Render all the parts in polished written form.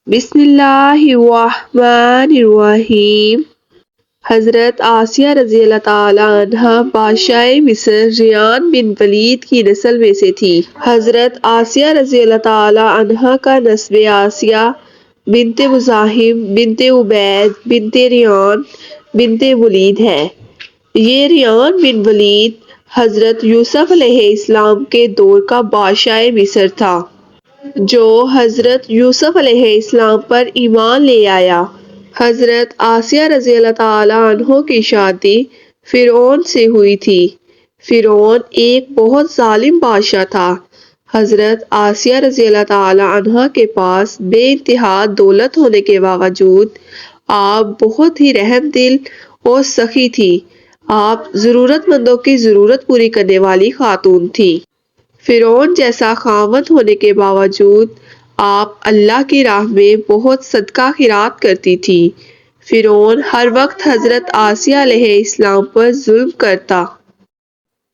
بسم اللہ الرحمن الرحیم۔ حضرت آسیہ رضی اللہ تعالی عنہا بادشاہ مصر ریان بن ولید کی نسل میں سے تھی۔ حضرت آسیہ رضی اللہ تعالی عنہا کا نسب آسیہ بنت مزاحم بنت عبید بنت ریان بنت ولید ہے۔ یہ ریان بن ولید حضرت یوسف علیہ السلام کے دور کا بادشاہ مصر تھا، جو حضرت یوسف علیہ السلام پر ایمان لے آیا۔ حضرت آسیہ رضی اللہ تعالی عنہ کی شادی فرعون سے ہوئی تھی۔ فرعون ایک بہت ظالم بادشاہ تھا۔ حضرت آسیہ رضی اللہ تعالی عنہ کے پاس بے انتہا دولت ہونے کے باوجود آپ بہت ہی رحم دل اور سخی تھی۔ آپ ضرورت مندوں کی ضرورت پوری کرنے والی خاتون تھی۔ فرعون جیسا خاوند ہونے کے باوجود آپ اللہ کی راہ میں بہت صدقہ خیرات کرتی تھی۔ فرعون ہر وقت حضرت آسیہ علیہ السلام پر ظلم کرتا۔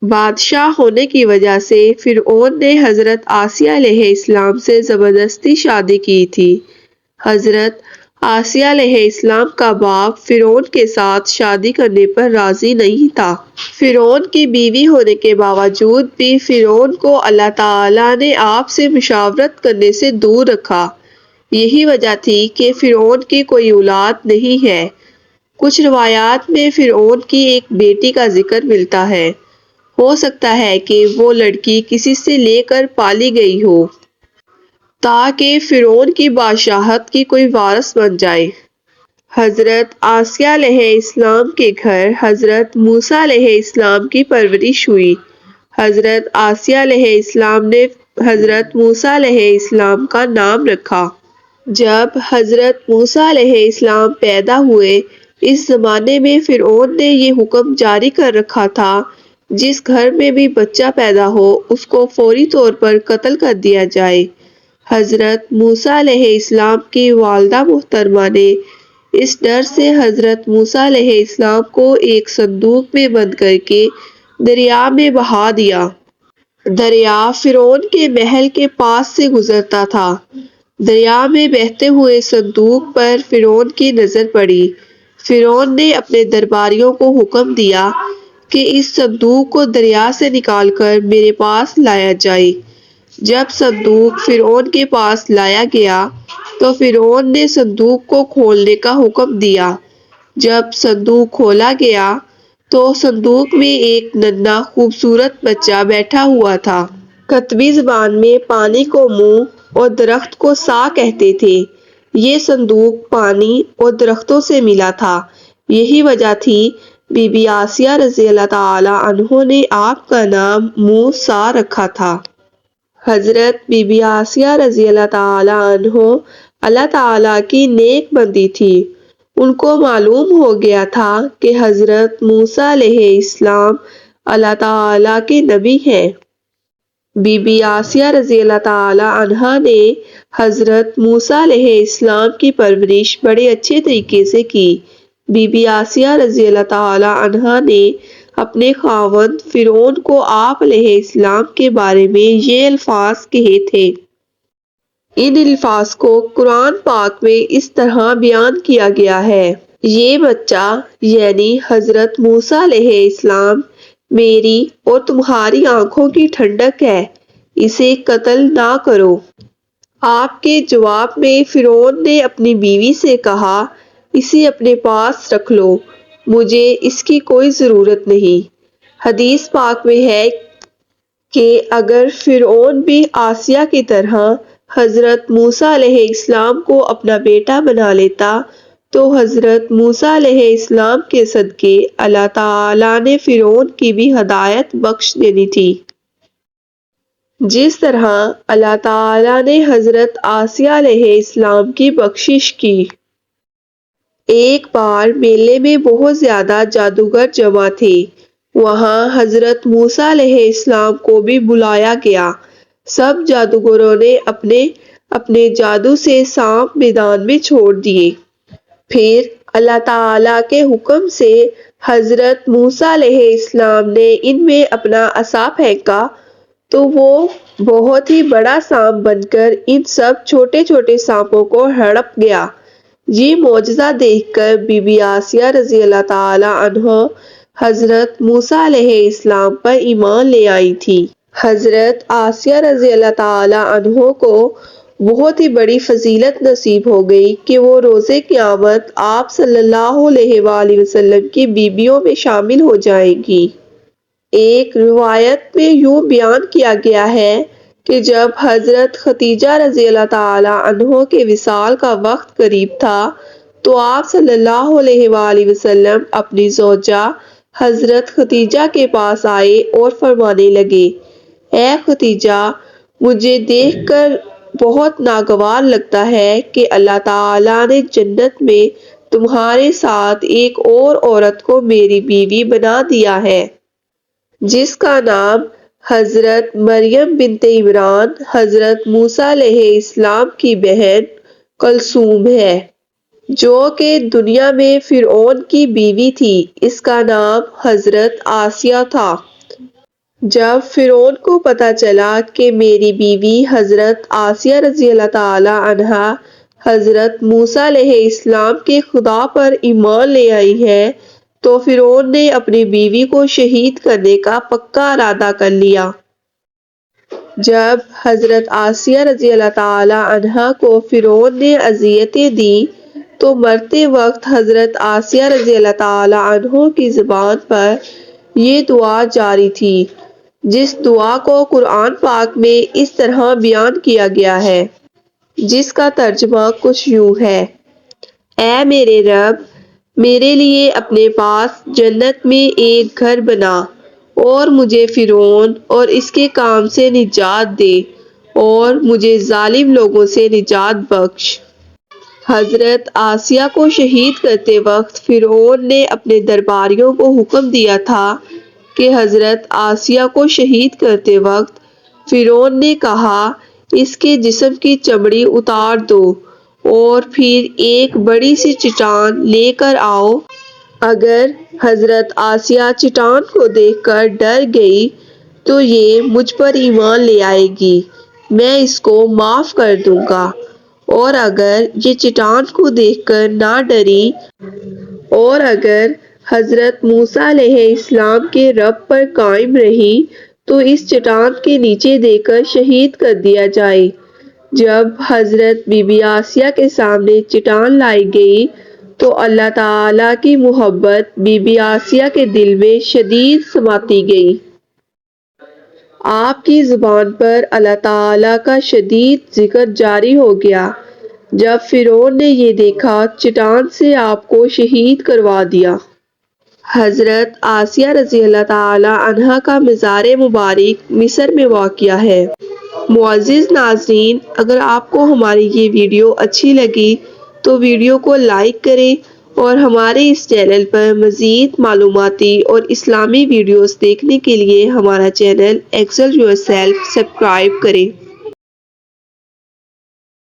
بادشاہ ہونے کی وجہ سے فرعون نے حضرت آسیہ علیہ السلام سے زبردستی شادی کی تھی۔ حضرت آسیہ علیہ السلام کا باپ فرعون کے ساتھ شادی کرنے پر راضی نہیں تھا۔ فرعون کی بیوی ہونے کے باوجود بھی فرعون کو اللہ تعالیٰ نے آپ سے مشاورت کرنے سے دور رکھا۔ یہی وجہ تھی کہ فرعون کی کوئی اولاد نہیں ہے۔ کچھ روایات میں فرعون کی ایک بیٹی کا ذکر ملتا ہے۔ ہو سکتا ہے کہ وہ لڑکی کسی سے لے کر پالی گئی ہو، تاکہ فرعون کی بادشاہت کی کوئی وارث بن جائے۔ حضرت آسیہ علیہ السلام کے گھر حضرت موسیٰ علیہ السلام کی پرورش ہوئی۔ حضرت آسیہ علیہ السلام نے حضرت موسیٰ علیہ السلام کا نام رکھا۔ جب حضرت موسیٰ علیہ السلام پیدا ہوئے، اس زمانے میں فرعون نے یہ حکم جاری کر رکھا تھا، جس گھر میں بھی بچہ پیدا ہو اس کو فوری طور پر قتل کر دیا جائے۔ حضرت موسیٰ علیہ السلام کی والدہ محترمہ نے اس ڈر سے حضرت موسیٰ علیہ السلام کو ایک صندوق میں بند کر کے دریا میں بہا دیا۔ دریا فرعون کے محل کے پاس سے گزرتا تھا۔ دریا میں بہتے ہوئے صندوق پر فرعون کی نظر پڑی۔ فرعون نے اپنے درباریوں کو حکم دیا کہ اس صندوق کو دریا سے نکال کر میرے پاس لایا جائے۔ جب صندوق فرعون کے پاس لایا گیا تو فرعون نے صندوق کو کھولنے کا حکم دیا۔ جب صندوق کھولا گیا تو صندوق میں ایک ننھا خوبصورت بچہ بیٹھا ہوا تھا۔ کتبی زبان میں پانی کو منہ اور درخت کو سا کہتے تھے۔ یہ صندوق پانی اور درختوں سے ملا تھا۔ یہی وجہ تھی بی بی آسیہ رضی اللہ تعالی عنہ نے آپ کا نام موسیٰ رکھا تھا۔ حضرت بی بی آسیہ رضی اللہ تعالی عنہ اللہ تعالیٰ کی نیک بندی تھی۔ ان کو معلوم ہو گیا تھا کہ حضرت موسیٰ علیہ السلام اللہ تعالیٰ کے نبی ہیں۔ بی بی آسیہ رضی اللہ تعالی عنہا نے حضرت موسیٰ علیہ السلام کی پرورش بڑے اچھے طریقے سے کی۔ بی بی آسیہ رضی اللہ تعالی عنہا نے اپنے خاوند فرعون کو آپ علیہ السلام کے بارے میں یہ الفاظ کہے تھے۔ ان الفاظ کو قرآن پاک میں اس طرح بیان کیا گیا ہے: یہ بچہ یعنی حضرت موسیٰ علیہ السلام میری اور تمہاری آنکھوں کی ٹھنڈک ہے، اسے قتل نہ کرو۔ آپ کے جواب میں فرعون نے اپنی بیوی سے کہا، اسے اپنے پاس رکھ لو، مجھے اس کی کوئی ضرورت نہیں۔ حدیث پاک میں ہے کہ اگر فرعون بھی آسیہ کی طرح حضرت موسیٰ علیہ السلام کو اپنا بیٹا بنا لیتا تو حضرت موسیٰ علیہ السلام کے صدقے اللہ تعالیٰ نے فرعون کی بھی ہدایت بخش دینی تھی، جس طرح اللہ تعالیٰ نے حضرت آسیہ علیہ السلام کی بخشش کی۔ ایک بار میلے میں بہت زیادہ جادوگر جمع تھے۔ وہاں حضرت موسیٰ علیہ السلام کو بھی بلایا گیا۔ سب جادوگروں نے اپنے اپنے جادو سے سانپ میدان میں چھوڑ دیے۔ پھر اللہ تعالیٰ کے حکم سے حضرت موسیٰ علیہ السلام نے ان میں اپنا عصا پھینکا تو وہ بہت ہی بڑا سانپ بن کر ان سب چھوٹے چھوٹے سانپوں کو ہڑپ گیا۔ یہ معجزہ دیکھ کر بی بی آسیہ رضی اللہ تعالی عنہا حضرت موسیٰ علیہ السلام پر ایمان لے آئی تھی۔ حضرت آسیہ رضی اللہ تعالی عنہا کو بہت ہی بڑی فضیلت نصیب ہو گئی کہ وہ روز قیامت آپ صلی اللہ علیہ وآلہ وسلم کی بیویوں میں شامل ہو جائیں گی۔ ایک روایت میں یوں بیان کیا گیا ہے کہ جب حضرت خدیجہ رضی اللہ تعالی عنہا کے وصال کا وقت قریب تھا تو آپ صلی اللہ علیہ وآلہ وسلم اپنی زوجہ حضرت خدیجہ کے پاس آئے اور فرمانے لگے، اے خدیجہ، مجھے دیکھ کر بہت ناگوار لگتا ہے کہ اللہ تعالیٰ نے جنت میں تمہارے ساتھ ایک اور عورت کو میری بیوی بنا دیا ہے، جس کا نام حضرت مریم بنت عمران حضرت موسیٰ علیہ السلام کی بہن کلثوم ہے، جو کہ دنیا میں فرعون کی بیوی تھی۔ اس کا نام حضرت آسیہ تھا۔ جب فرعون کو پتہ چلا کہ میری بیوی حضرت آسیہ رضی اللہ تعالی عنہا حضرت موسیٰ علیہ السلام کے خدا پر ایمان لے آئی ہے تو فرعون نے اپنی بیوی کو شہید کرنے کا پکا ارادہ کر لیا۔ جب حضرت آسیہ رضی اللہ تعالی عنہا کو فرعون نے اذیتیں دیں تو مرتے وقت حضرت آسیہ رضی اللہ تعالی عنہا کی زبان پر یہ دعا جاری تھی، جس دعا کو قرآن پاک میں اس طرح بیان کیا گیا ہے، جس کا ترجمہ کچھ یوں ہے، اے میرے رب، میرے لیے اپنے پاس جنت میں ایک گھر بنا اور مجھے فرعون اور اس کے کام سے نجات دے اور مجھے ظالم لوگوں سے نجات بخش۔ حضرت آسیہ کو شہید کرتے وقت فرعون نے اپنے درباریوں کو حکم دیا تھا کہ حضرت آسیہ کو شہید کرتے وقت فرعون نے کہا، اس کے جسم کی چمڑی اتار دو اور پھر ایک بڑی سی چٹان لے کر آؤ۔ اگر حضرت آسیہ چٹان کو دیکھ کر ڈر گئی تو یہ مجھ پر ایمان لے آئے گی، میں اس کو معاف کر دوں گا، اور اگر یہ چٹان کو دیکھ کر نہ ڈری اور اگر حضرت موسیٰ علیہ السلام کے رب پر قائم رہی تو اس چٹان کے نیچے دے کر شہید کر دیا جائے۔ جب حضرت بی بی آسیہ کے سامنے چٹان لائی گئی تو اللہ تعالیٰ کی محبت بی بی آسیہ کے دل میں شدید سماتی گئی۔ آپ کی زبان پر اللہ تعالیٰ کا شدید ذکر جاری ہو گیا۔ جب فرعون نے یہ دیکھا، چٹان سے آپ کو شہید کروا دیا۔ حضرت آسیہ رضی اللہ تعالی عنہا کا مزار مبارک مصر میں واقع ہے۔ معزز ناظرین، اگر آپ کو ہماری یہ ویڈیو اچھی لگی تو ویڈیو کو لائک کریں اور ہمارے اس چینل پر مزید معلوماتی اور اسلامی ویڈیوز دیکھنے کے لیے ہمارا channel excel yourself subscribe کریں۔